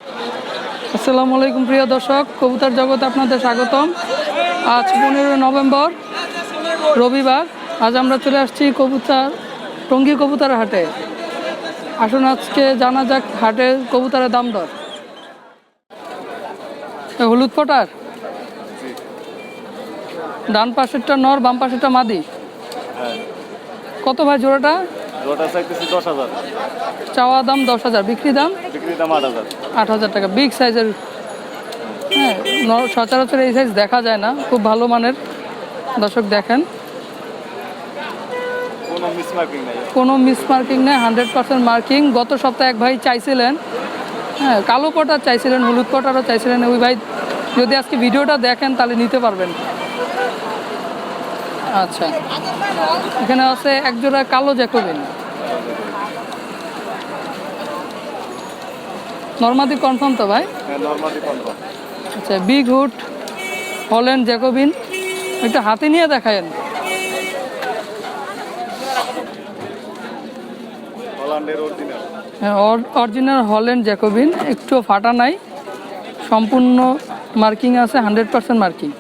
আসসালামু আলাইকুম প্রিয় দর্শক, কবুতর জগতে আপনাদের স্বাগতম। আজ 15 নভেম্বর রবিবার। আজ আমরা চলে আসছি টঙ্গী কবুতর হাটে। আসুন আজকে জানা যাক হাটের কবুতরের দাম দর। হলুদ পটার ডান পাশেরটা নর, বাম পাশেরটা মাদি। কত ভাই জোড়াটা? জোড়াটা চাইতেছি 10,000। চাওয়া দাম 10,000, বিক্রি দাম 8,000। 8,000 টাকা। বিগ সাইজের, হ্যাঁ, সচরাচর এই সাইজ দেখা যায় না, খুব ভালো মানের। দর্শক দেখেন, কোনো মিসমার্কিং নেই, 100% মার্কিং। গত সপ্তাহে এক ভাই চাইছিলেন, হ্যাঁ, কালো পটার চাইছিলেন, হলুদ পটারও চাইছিলেন। ওই ভাই যদি আজকে ভিডিওটা দেখেন তাহলে নিতে পারবেন। আচ্ছা, এখানে আছে একজোড়া কালো জ্যাকোবিন। নরমাদি কনফার্ম তো ভাই? আচ্ছা, বিগ হুড হল্যান্ড জ্যাকোবিন, একটু হাতে নিয়ে দেখায়েন। হ্যাঁ, অরিজিনাল হল্যান্ড জ্যাকোবিন, একটু ফাটা নাই, সম্পূর্ণ মার্কিং আছে, 100% মার্কিং।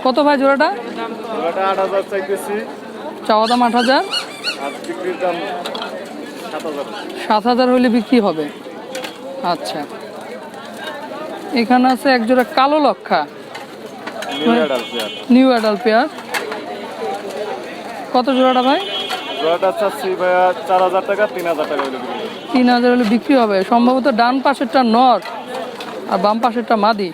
কত ভাই জোড়াটা? 8,000 চাইতেছি। চাওয়া দাম 8,000, আর বিক্রির দাম 7,000। 7,000 হলে বিক্রি হবে। আচ্ছা, এখানে আছে একজোড়া কালো লক্ষা, নিউ অ্যাডাল্ট পেয়ার। কত জোড়াটা ভাই? জোড়াটা চাচ্ছি ভাইয়া 4,000 টাকা, 3,000 টাকা হলে বিক্রি হবে। 3,000 হলে বিক্রি হবে। সম্ভবত ডান পাশেরটা নর আর বাম পাশেরটা মাদি।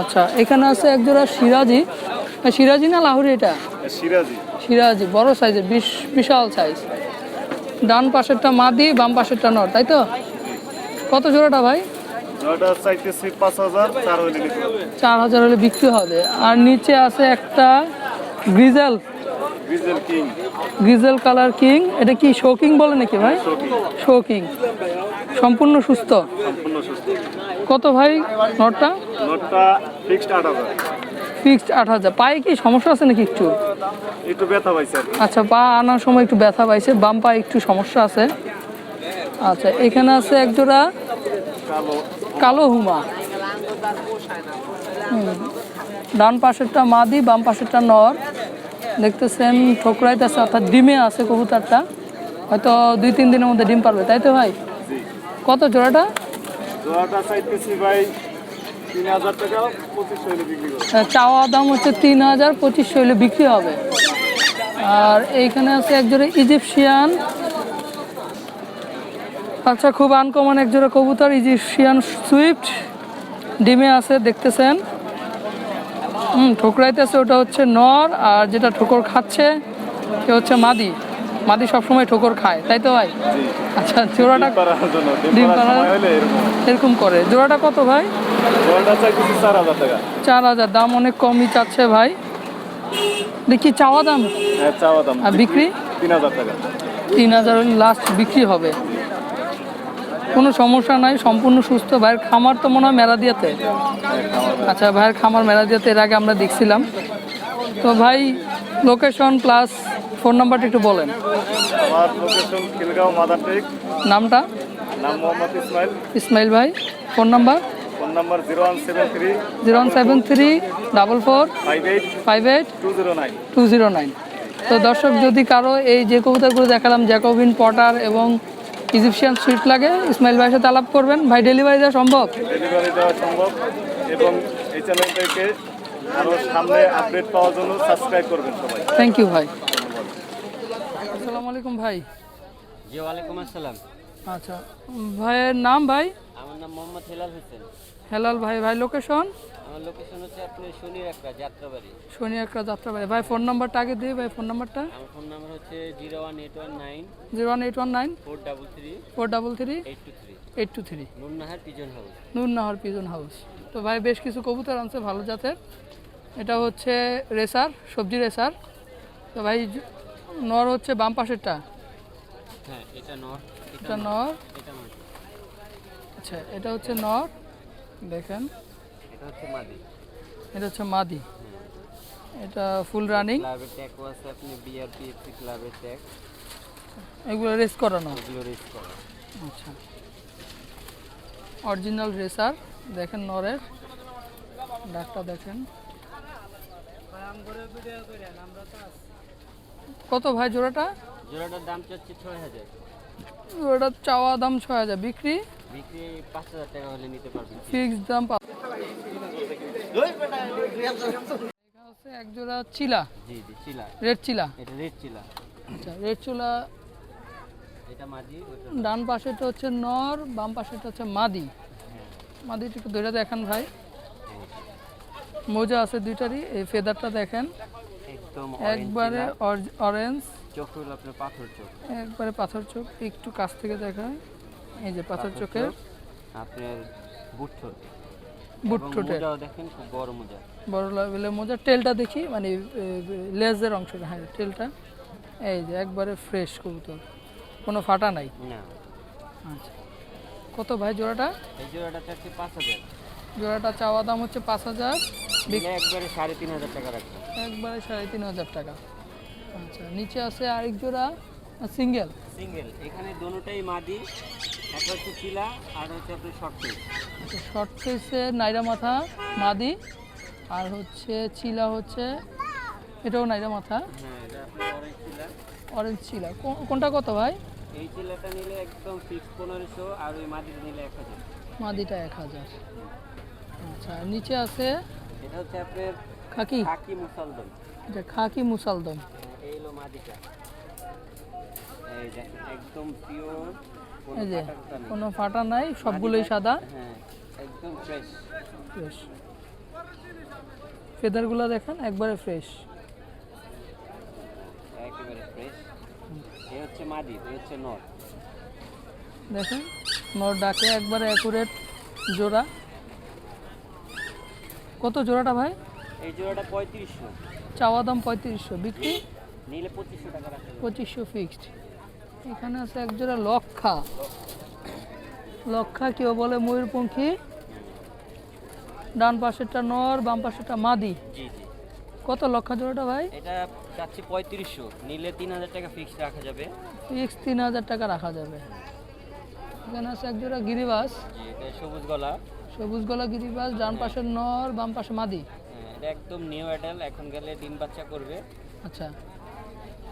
আচ্ছা, এখানে আছে একজোড়া সিরাজি। সিরাজি না লাহুরি? এটা সিরাজি, বড় সাইজের, বিশাল সাইজ। ডান পাশেরটা মাদি, বাম পাশেরটা নর, তাই তো? কত জোড়াটা ভাই? জোড়াটা চাইতেছি 5,000, 4,000 হলে বিক্রি হবে। আর নিচে আছে একটা গ্রিজেল কালার কিং। এটা কি শোকিং বলে নাকি ভাই? শোকিং, সম্পূর্ণ সুস্থ। কত ভাই নটটা? ফিক্সড 8,000। ফিক্সড 8,000। পায়ে কি সমস্যা আছে নাকি? একটু ব্যথা পাইছে। আচ্ছা, পা আনার সময় একটু ব্যথা পাইছে, বাম পায়ে একটু সমস্যা আছে। আচ্ছা, এখানে আছে একজোড়া কালো হুমা। ডান পাশেরটা মাদি, বাম পাশেরটা নর। দেখতেছেন ঠোকরাইতেছে, অর্থাৎ ডিমে আছে কবুতরটা। হয়তো 2-3 দিনের মধ্যে ডিম পারবে, তাই তো ভাই? কত জোড়াটা? জোড়াটা চাইতেছি ভাই 3,000 টাকা, 25 হলে বিক্রি হবে। চাওয়া দাম হচ্ছে 3,000, 25 হলে বিক্রি হবে। আর এইখানে আছে একজোড়া ইজিপশিয়ান। আচ্ছা, খুব আনকমন একজোড়া কবুতর, ইজিপশিয়ান সুইফট, ডিমে আছে, দেখতেছেন। ঠোকরাইতেছে, ওটা হচ্ছে নর, আর যেটা ঠোকর খাচ্ছে সে হচ্ছে মাদি। মাদি সবসময় ঠোকর খায়, তাই তো ভাই? আচ্ছা, জোড়াটা ডিম পাড়া এরকম করে। জোড়াটা কত ভাই? জোড়াটা চাইতেছি 4,000 টাকা। 4,000, দাম অনেক কমই চাচ্ছে ভাই। দেখি চাওয়া দাম। হ্যাঁ, চাওয়া দাম। আর বিক্রি 3,000 টাকা। 3,000 লাস্ট বিক্রি হবে। কোনো সমস্যা নাই, সম্পূর্ণ সুস্থ। ভাইয়ের খামার তো মনে হয় মেরাদিয়াতে। আচ্ছা, ভাইয়ের খামার মেরাদিয়াতে, এর আগে আমরা দেখছিলাম। তো ভাই, লোকেশন প্লাস ফোন নাম্বারটা একটু বলেন। আমার লোকেশন খিলগাঁও মাদারটেক। নামটা? নাম মোহাম্মদ ইসমাইল ভাই। Phone number? Phone number 0173 44 58 209। তো দর্শক, যদি কারো এই যে কবুতরগুলো দেখালাম, জ্যাকোবিন, পটার এবং ইজিপশিয়ান সুইট লাগে, ইসমাইল ভাইয়ের সাথে আলাপ করবেন। ভাই, ডেলিভারি দেওয়া সম্ভব? ডেলিভারি দেওয়া সম্ভব, এবং এই চ্যানেলটাকে আরও সামনে আপডেট পাওয়ার জন্য সাবস্ক্রাইব করবেন সবাই। থ্যাংক ইউ ভাই। আসসালামু আলাইকুম ভাই। জি, ওয়ালাইকুম আসসালাম। আচ্ছা, ভাইয়ের নাম? ভাই, আমার নাম মোহাম্মদ হেলাল হোসেন। হেলাল ভাই। ভাই, লোকেশন? আমার লোকেশন হচ্ছে আপনি শনির একটা যাত্রাবাড়ি। শনি একটা যাত্রাবাড়ি। ভাই, ফোন নাম্বারটা আগে দিই ভাই। ফোন নাম্বারটা? আমার ফোন নাম্বার হচ্ছে 01819 01819 433 433 823। 823। Nurnahar pigeon house. Nurnahar pigeon house. তো ভাই, বেশ কিছু কবুতর আনছে ভালো জাতের। এটা হচ্ছে রেসার, সবজি রেসার। তো ভাই, নর হচ্ছে বাম পাশেরটা। হ্যাঁ, এটা নর। এটা নর। এটা মাদি। আচ্ছা, এটা হচ্ছে নর, দেখেন। এটা হচ্ছে মাদি। এটা হচ্ছে মাদি। এটা ফুল রানিং। ক্লাবের ট্যাগও আছে, আপনি বিআরপিএফসি ক্লাবের ট্যাগ। এগুলো রেস করানো। এগুলো রেস করা। আচ্ছা, অরিজিনাল রেসার দেখেন, নরের ডাকটা দেখেন। কত ভাই জোড়াটা? জোড়াটার দাম চাচ্ছি 6000। জোড়াটা চাওয়া দাম 6000, বিক্রি বিক্রি 5000 টাকা হলে নিতে পারবেন। ফিক্স দাম আছে। এক জোড়া চিলা, জি জি, চিলা। রেড চিলা। এটা রেড চিলা। আচ্ছা, রেড চিলা। এটা মাদি, ওটা ডান পাশেটা হচ্ছে নর, বাম পাশেটা হচ্ছে মাদি। মাদিটা একটু ধরে দেখেন ভাই। মোজা আছে দুইটারই। এই ফেদারটা দেখেন, একদম একবারে অরেঞ্জ, চোখ হলো আপনার পাথর চোখ। একবারে পাথর চোখ। একটু কাছ থেকে দেখায়, এই যে পাথর চোখের, আপনার বুট ঠোঁট। বুট এবং ঠোঁটের মোজাও দেখেন, খুব বড় মোজা। বড় লেভেলের মোজা। টেলটা দেখি, মানে লেজের অংশটা, হ্যাঁ টেলটা। এই যে একবারে ফ্রেশ কবুতর, কোনো ফাটা নাই। না, আচ্ছা, কত ভাই জোড়াটা? এই জোড়াটা চাচ্ছি 5000। জোড়াটা চাওয়া দাম হচ্ছে 5000, বিক্রি একবারে 3500 টাকা রাখবো। একবারে 3500 টাকা। আচ্ছা, নিচে আছে আরেক জোড়া সিঙ্গেল। সিঙ্গেল, এখানে দোনোটাই মাদি। একটা হচ্ছে চিলা আর হচ্ছে আপনার শর্ট ফিস। শর্ট ফেসে নাইরা মাথা মাদি, আর হচ্ছে চিলা হচ্ছে, এটাও নাইরা মাথা, হ্যাঁ, এটা আপনার অরেঞ্জ চিলা। অরেঞ্জ চিলা। কোনটা কত ভাই? এই চিলাটা নিলে একদম ফিক্স 1500, আর ওই মাদিটা নিলে 1000। মাদিটা 1000। আচ্ছা, আর নিচে আছে এটা হচ্ছে আপনার খাকি, খাকি মুসালদম। এটা খাকি মুসালদম। এই হলো মাদিটা। এই দেখেন, একদম পিওর, এই যে কোনো ফাটা নাই, সবগুলোই সাদা। হ্যাঁ, একদম ফ্রেশ। ফ্রেশ ফেদারগুলো দেখেন, একবারে ফ্রেশ। একেবারে ফ্রেশ। এই হচ্ছে মাদি, এই হচ্ছে নর। দেখেন, নর ডাকে একবারে অ্যাকুরেট জোড়া। কত জোড়াটা ভাই? এই জোড়াটা 3500। চাওয়া দাম 3500, বিক্রি নিলে 2500 টাকা রাখতে হবে। 2500 ফিক্সড। এখানে আছে এক জোড়া লক্ষা। লক্ষা কেউ বলে ময়ূরপঙ্খী। ডান পাশেরটা নর, বাম পাশেরটা মাদি। জি জি। কত লক্ষা জোড়াটা ভাই? এটা চাচ্ছি 3500, নিলে 3000 টাকা ফিক্সড রাখা যাবে। ফিক্স 3000 টাকা রাখা যাবে। এখানে আছে এক জোড়া গিরিবাস, জি, এটা সবুজ গলা। সবুজ গলা গিরিবাস। ডান পাশের নর, বাম পাশে মাদি। হ্যাঁ, এটা একদম নিউ অ্যাডাল, এখন গেলে ডিম বাচ্চা করবে। আচ্ছা,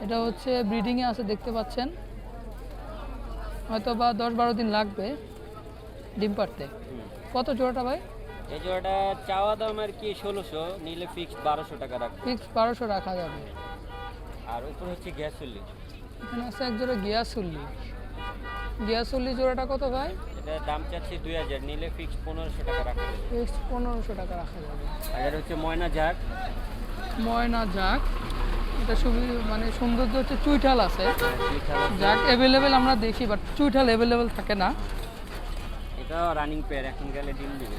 এটা হচ্ছে ব্রিডিংয়ে আছে, দেখতে পাচ্ছেন। হয়তো বা 10-12 দিন লাগবে ডিম পাড়তে। কত জোড়াটা ভাই? এই জোড়াটা চাওয়া দাম আর কি 1600, নিলে ফিক্সড 1200 টাকা রাখবে। ফিক্স 1200 রাখা যাবে। আর উপর হচ্ছে গ্যাসুলি। এখানে আছে এক জোড়া গিয়াসুল্লি। গিয়াসুল্লি জোড়াটা কত ভাই? এটা দাম চাচ্ছি 2000, নিলে ফিক্সড 1500 টাকা রাখা যাবে। ফিক্স 1500 টাকা রাখা যাবে। আর এটা হচ্ছে ময়না ঝাক। ময়না জাক, এটা মানে সৌন্দর্য হচ্ছে চুইঠাল আছে। দুইটা আছে। জাক অ্যাভেলেবেল আমরা দেখি, বাট চুইঠাল অ্যাভেলেবেল থাকে না। এটা রানিং পেয়ার, এখন গেলে ডিম দিবে।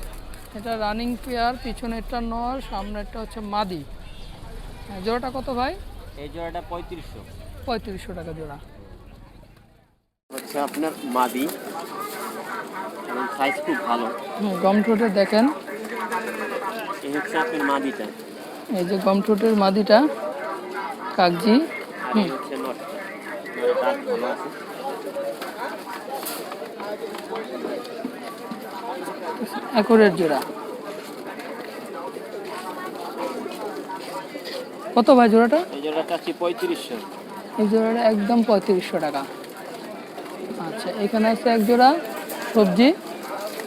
এটা রানিং পেয়ার, পিছনেরটা নর, সামনেরটা হচ্ছে মাদি। হ্যাঁ, জোড়াটা কত ভাই? এই জোড়াটা 3500। 3500 টাকা জোড়া। হচ্ছে আপনার মাদি, এবং সাইজ খুব ভালো। গম ঠোঁটের দেখেন, এই হচ্ছে আপনার মাদিটা। এই যে গম ঠোঁটের মাদিটা কাগজি। আর এই হচ্ছে নটটা। দাঁত ভালো আছে। অ্যাকুরেট জোড়া। কত ভাই জোড়াটা? এই জোড়াটা আছে 3500। এই জোড়াটা একদম 3500 টাকা। আচ্ছা, এখানে আছে এক জোড়া সবজি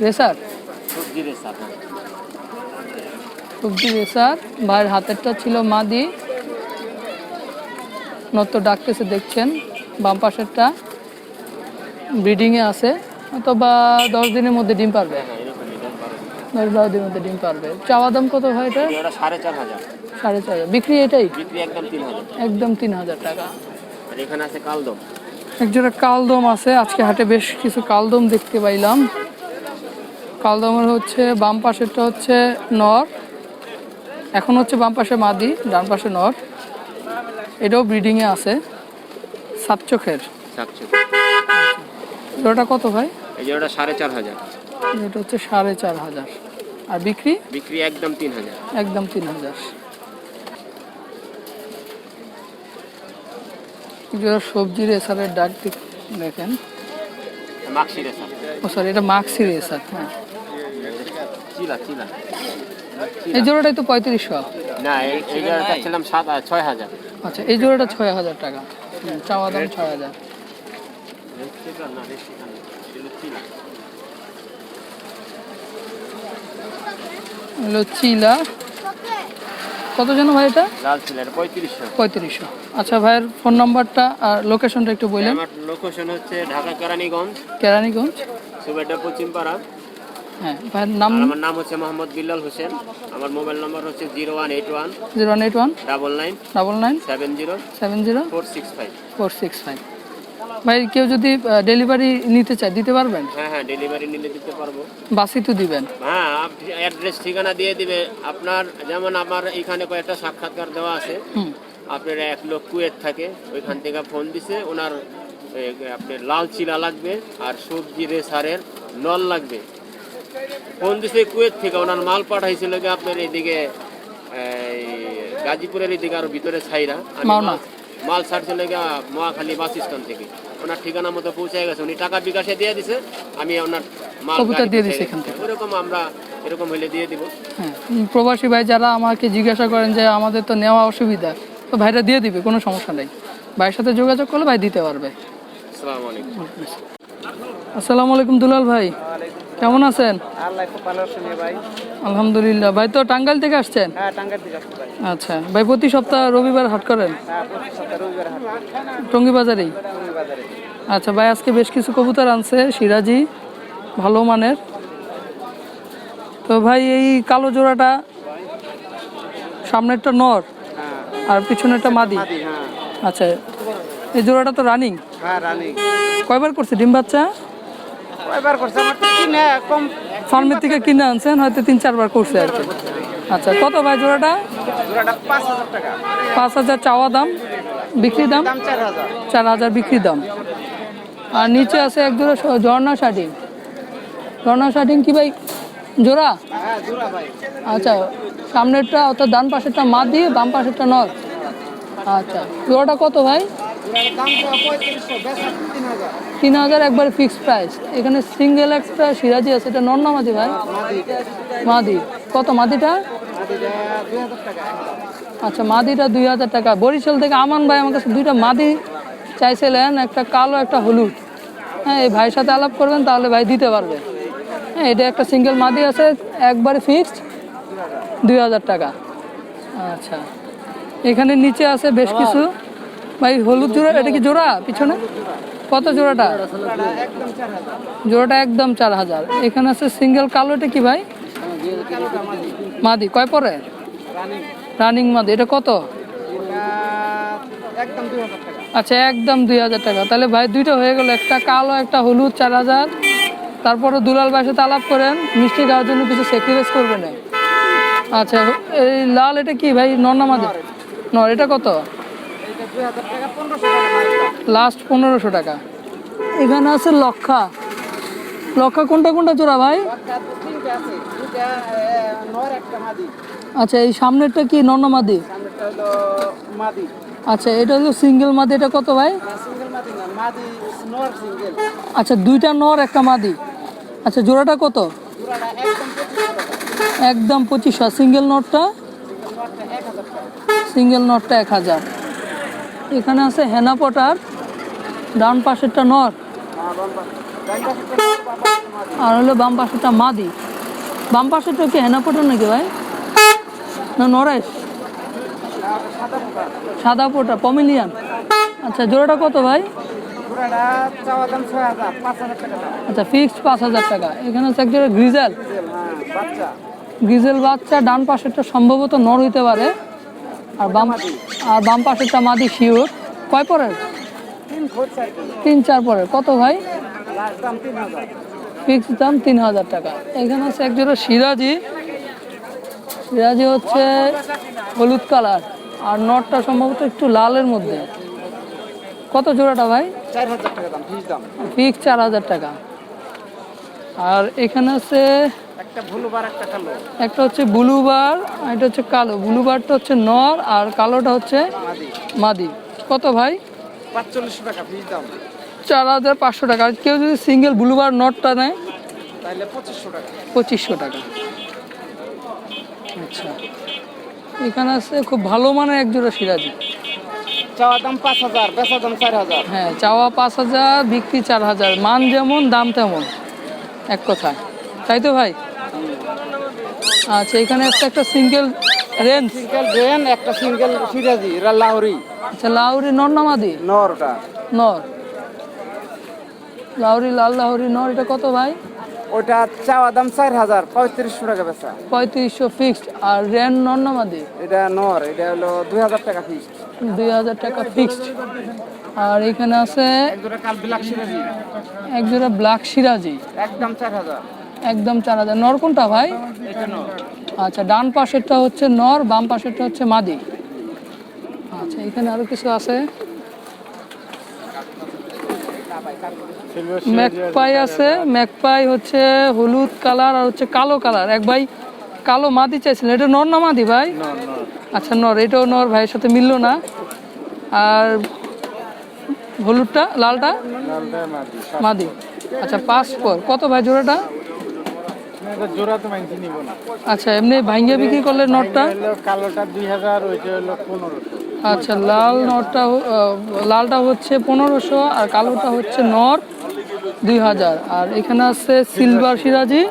রেসার। সবজি রেসার। সবজি রেসার, ভাইয়ের হাতেরটা ছিল মাদি। নত্য ডাকতেছে দেখছেন। বাম পাশেরটা ব্রিডিংয়ে আছে, অথবা 10 দিনের মধ্যে ডিম পারবে। হ্যাঁ, এরকম ডিজাইন পারে। 10-12 দিনের মধ্যে ডিম পারবে। চাওয়া দাম কত হয় এটা? এই জোড়া 4500। 4500, বিক্রি এটাই বিক্রি একদম 3000। একদম 3000 টাকা। আর এখানে আছে কালদম। একজোড়া কালদম আছে। আজকে হাটে বেশ কিছু কালদম দেখতে পাইলাম। কালদমের হচ্ছে বাম পাশেরটা হচ্ছে নর, এখন হচ্ছে বাম পাশে মাদি, ডান পাশে নর। এটাও ব্রিডিংয়ে আছে, সাত চোখের। জোড়াটা কত ভাই? এই জোড়াটা 4500। এটা হচ্ছে 4500। আর বিক্রি? বিক্রি একদম 3000। একদম 3000। জোড়া সবজির এসারের ডাক দেখেন। মাক্সি রেসার। ও সরি, এটা মাক্সি রেসার। হ্যাঁ, চিলা চিলা। এই জোড়াটাই তো 3500। না, এইটা চাচ্ছিলাম 6000। আচ্ছা, এই জোড়াটা 6000 টাকা। চাওয়া দাম 6000। না, চিলা। হলো চিলা। কত যেন ভাই এটা? লাল চিলা, এটা 3500। 3500। আচ্ছা, ভাইয়ের ফোন নাম্বারটা আর লোকেশনটা একটু বললেন। আমার লোকেশন হচ্ছে ঢাকা কেরানীগঞ্জ, কেরানীগঞ্জ, সুবেডা পশ্চিমপাড়া। হ্যাঁ। ভাইয়ের নাম? আর আমার নাম হচ্ছে মোহাম্মদ বিল্লাল হোসেন। আমার মোবাইল নাম্বার হচ্ছে 0181 0181 99 99 70 70 465। 465। ভাই, কেউ যদি ডেলিভারি নিতে চায় দিতে পারবেন? হ্যাঁ, ডেলিভারি নিলে দিতে পারবো। বাসি তো দিবেন? হ্যাঁ, অ্যাড্রেস ঠিকানা দিয়ে দিবে আপনার। যেমন আমার এখানে কয়েকটা সাক্ষাৎকার দেওয়া আছে। হুম। আপনার এক লোক কুয়েত থাকে, ওইখান থেকে ফোন দিছে। ওনার আপনার লাল চিলা লাগবে আর সবজি রেসারের নল লাগবে। ফোন দিছে কুয়েত থেকে, ওনার মাল পাঠাইছিল কি আপনার এইদিকে গাজীপুরের এইদিকে আরো ভিতরে ছাইরা। আমি মাওনা। মাল ছাড়ছিল গিয়া মহাখালী বাস স্ট্যান্ড থেকে। ওনার ঠিকানা মতো পৌঁছে গেছে। উনি টাকা বিকাশে দিয়ে দিছে, আমি ওনার মাল কবুতর দিয়ে দিছে এখান থেকে। এরকম আমরা এরকম হলে দিয়ে দিব। হ্যাঁ, প্রবাসী ভাই যারা আমাকে জিজ্ঞাসা করেন যে আমাদের তো নেওয়া অসুবিধা, তো ভাইরা দিয়ে দিবে, কোনো সমস্যা নেই। ভাইয়ের সাথে যোগাযোগ করলে ভাই দিতে পারবে। আসসালামু আলাইকুম। আসসালামু আলাইকুম দুলাল ভাই, কেমন আছেন? আল্লাহ খুব ভালো আছেন ভাই। আলহামদুলিল্লাহ। ভাই তো টাঙ্গাইল থেকে আসছেন? হ্যাঁ, টাঙ্গাইল থেকে আসছি ভাই। আচ্ছা ভাই, প্রতি সপ্তাহ রবিবার হাট করেন? হ্যাঁ, প্রতি সপ্তাহে রবিবার হাট টঙ্গী বাজারেই? টঙ্গী বাজারে। আচ্ছা ভাই, আজকে বেশ কিছু কবুতর আনছে সিরাজি, ভালো মানের। তো ভাই, এই কালো জোড়াটা সামনেরটা নর হ্যাঁ, আর পিছনেরটা মাদি। মাদি। হ্যাঁ, আচ্ছা, এই জোড়াটা তো রানিং। হ্যাঁ, রানী। কয়বার করছে ডিম বাচ্চা? কয়বার করছে? আমার তো কিনে কম। ফার্মের থেকে কিনে আনছেন, হয়তো 3-4 বার করছে আর কি। আচ্ছা, কত ভাই জোড়াটা? জোড়াটা 5000 টাকা। 5000 চাওয়া দাম, বিক্রি দাম দাম 4000। 4000 বিক্রি দাম। আর নিচে আছে এক জোড়া ঝর্ণা শার্টিং। ঝর্ণা শার্টিং কি ভাই জোড়া? হ্যাঁ, জোড়া ভাই। আচ্ছা, সামনেরটা অর্থাৎ ডান পাশেরটা মাদি, বাম পাশেরটা নর। আচ্ছা, জোড়াটা কত ভাই? জোড়ার দাম তো 3500, বেচা 3000। 3000 একবার ফিক্সড প্রাইস। এখানে সিঙ্গেল একটা সিরাজি আছে, এটা নর না মাদি ভাই? মাদি। মাদি। কত মাদিটা? মাদিটা 2000 টাকা। আচ্ছা, মাদিটা 2000 টাকা। বরিশাল থেকে আমান ভাই আমার কাছে দুইটা মাদি চাইছিলেন, একটা কালো একটা হলুদ। হ্যাঁ, এই ভাইয়ের সাথে আলাপ করবেন, তাহলে ভাই দিতে পারবে। হ্যাঁ, এটা একটা সিঙ্গেল মাদি আছে, একবারে ফিক্সড 2000 টাকা। আচ্ছা, এখানে নিচে আছে বেশ কিছু। ভাই হলুদ জোড়া, এটা কি জোড়া পিছনে? কত জোড়াটা? জোড়াটা একদম 4000। জোড়াটা একদম 4000। এখানে আছে সিঙ্গেল কালো, এটা কি ভাই? কালোটা মাদি। মাদি। কয় পরে? রানী। রানিং মাদি। এটা কত? এটা একদম 2000 টাকা। আচ্ছা, একদম 2000 টাকা। তাহলে ভাই দুইটা হয়ে গেল, একটা কালো একটা হলুদ 4000। তারপরে দুলাল ভাইয়ের সাথে আলাপ করেন, মিষ্টি খাওয়ার জন্য কিছু স্যাক্রিফাইস করবে না। আচ্ছা, এই লাল এটা কি ভাই, নর না মাদি? নর। এটা কত? এটা 2000 টাকা, 1500 টাকা। লাস্ট 1500 টাকা। এখানে আছে লক্ষা। লক্ষা কোনটা কোনটা জোড়া ভাই? একটা তিনটে আছে, দুটা নর, একটা মাদি। আচ্ছা, এই সামনেরটা কি নর না মাদি? সামনেরটা হলো মাদি। আচ্ছা, এটা হলো সিঙ্গেল মাদি। এটা কত ভাই? সিঙ্গেল মাদি না, মাদি নর সিঙ্গেল। আচ্ছা, দুইটা নর একটা মাদি। আচ্ছা, জোড়াটা কত? জোড়াটা একদম 2500 টাকা। একদম 2500। সিঙ্গেল নটটা? নরটা 1000 টাকা। সিঙ্গেল নটটা 1000। এখানে আছে হেনা পটার, ডান পাশেরটা নর আর হলো বাম পাশেরটা মাদি। বাম পাশেরটা কি হেনা পটার নাকি ভাই, না নরেশ? সাদা পোটা, পমিলিয়ান। আচ্ছা, জোড়াটা কত ভাই? জোড়াটা চাওয়া দাম 6000, 5000 টাকা দাম। আচ্ছা, ফিক্সড 5000 টাকা। এখানে হচ্ছে এক জোড়া গ্রিজেল। হ্যাঁ, বাচ্চা। গ্রিজেল বাচ্চা। ডান পাশেরটা সম্ভবত নর হইতে পারে, আর বাম পাশেরটা মাদি শিওর। কয় পরের? 3 ফুট 4 ফুট। 3-4 পরের। কত ভাই? লাস্ট দাম 3000। ফিক্সড দাম 3000 টাকা। এখানে হচ্ছে এক জোড়া সিরাজি। সিরাজি হচ্ছে হলুদ কালার, আর নটটা সম্ভবত একটু লালের মধ্যে। কত জোড়াটা ভাই? 4000 টাকা দাম, ফিস দাম। ফিক্স 4000 টাকা। আর এখানে আছে একটা ব্লুবার, একটা কালো। একটা হচ্ছে ব্লুবার, আর এটা হচ্ছে কালো। ব্লুবারটা হচ্ছে নর আর কালোটা হচ্ছে মাদি। মাদি। কত ভাই? 4500 টাকা ফিস দাম। 4,500 টাকা। আর কেউ যদি সিঙ্গেল ব্লুবার নটটা নেয় তাহলে 2500 টাকা। 2500 টাকা। আচ্ছা, এখানে আছে খুব ভালো মানের একজোড়া সিরাজি। চাওয়া দাম 5000, বেচা দাম 4000। হ্যাঁ, চাওয়া 5000, বিক্রি 4000। মান যেমন দাম তেমন, এক কথায়, তাই তো ভাই? আচ্ছা, এখানে আছে একটা সিঙ্গেল রেঞ্জ। সিঙ্গেল ড্রেন, একটা সিঙ্গেল সিরাজি, এরা লাহোরি। আচ্ছা, লাউরি নর না মাদি? নরটা। নর। লাউরি, লাল লাউরি নর, এটা কত ভাই? ওটা চাওয়া দাম 4000, 3500 টাকা বেচা। 3500 ফিক্সড। আর রেন নর না মাদি? এটা নর, এটা হলো 2000 টাকা ফিক্সড। 2000 টাকা ফিক্সড। আর এখানে আছে একজোড়া কাল ব্ল্যাক সিরাজি, একজোড়া ব্ল্যাক সিরাজি, একদম 4000। একদম 4000। নর কোনটা ভাই? এটা নর। আচ্ছা, ডান পাশেরটা হচ্ছে নর, বাম পাশেরটা হচ্ছে মাদি। আচ্ছা, এখানে আরো কিছু আছে। ম্যাকপাই আছে। ম্যাকপাই হচ্ছে হলুদ কালার আর হচ্ছে কালো কালার। এক ভাই কালো মাদি চাইছিলেন, এটা নর না মাদি ভাই? আচ্ছা, নর। এটাও নর, ভাইয়ের সাথে মিললো না। আর হলুদটা, লালটা মাদি। আচ্ছা, 5 পর কত ভাই জোড়াটা? জোড়া তো মাইনছি নিব না। আচ্ছা, এমনি ভাঙ্গিয়ে বিক্রি করলে নটটা? কালোটা 2000, ওইটা হলো 1500। আচ্ছা, লাল নটটা লালটা হচ্ছে 1500 আর কালোটা হচ্ছে নর 2000। আর এখানে আছে সিলভার সিরাজি।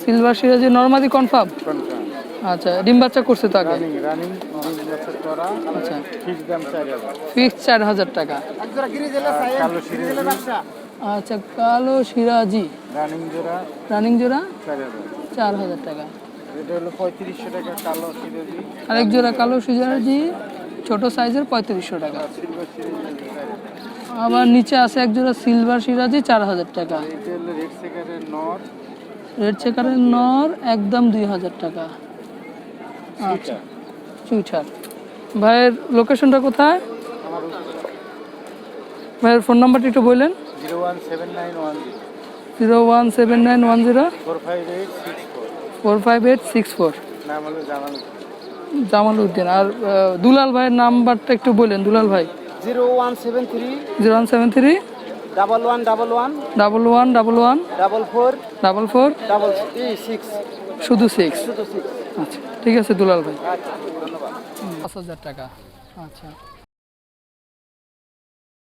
সিলভার সিরাজি নরমাদি কনফার্ম? আচ্ছা, ডিম বাচ্চা করছে তো আগে? রানিং করা। আচ্ছা, ফিক্স দাম 4000। ফিক্স 4000 টাকা। একজোড়া গিরিজেলা সাইজ, কালো সিরাজি। গিরিজেলা ব্যবসা। আচ্ছা, কালো সিরাজি রানিং জোড়া রানিং জোড়া 4000। 4000 টাকা। এটা হলো 3500 টাকা কালো সিরাজি। আরেক জোড়া কালো সিরাজি ছোট সাইজের 3500 টাকা। সিলভার সিরাজি 4000। আবার নিচে আছে এক জোড়া সিলভার সিরাজি 4000 টাকা। এটা হলো রেড সেকারের নর। রেড চেকারের নর একদম 2000 টাকা। আচ্ছা, চুইঠার। ভাইয়ের লোকেশনটা কোথায়? ভাইয়ের ফোন নাম্বারটা একটু বললেন। 017910 017910 45864। 45864। নাম হলো জামাল। জামাল উদ্দিন। আর দুলাল ভাইয়ের নাম্বারটা একটু বললেন। দুলাল ভাই 0173 0173 1111 1111 44 44 6। শুধু 6। শুধু 6। আচ্ছা, ঠিক আছে দুলাল ভাই। আচ্ছা, ধন্যবাদ। 5000 টাকা। আচ্ছা,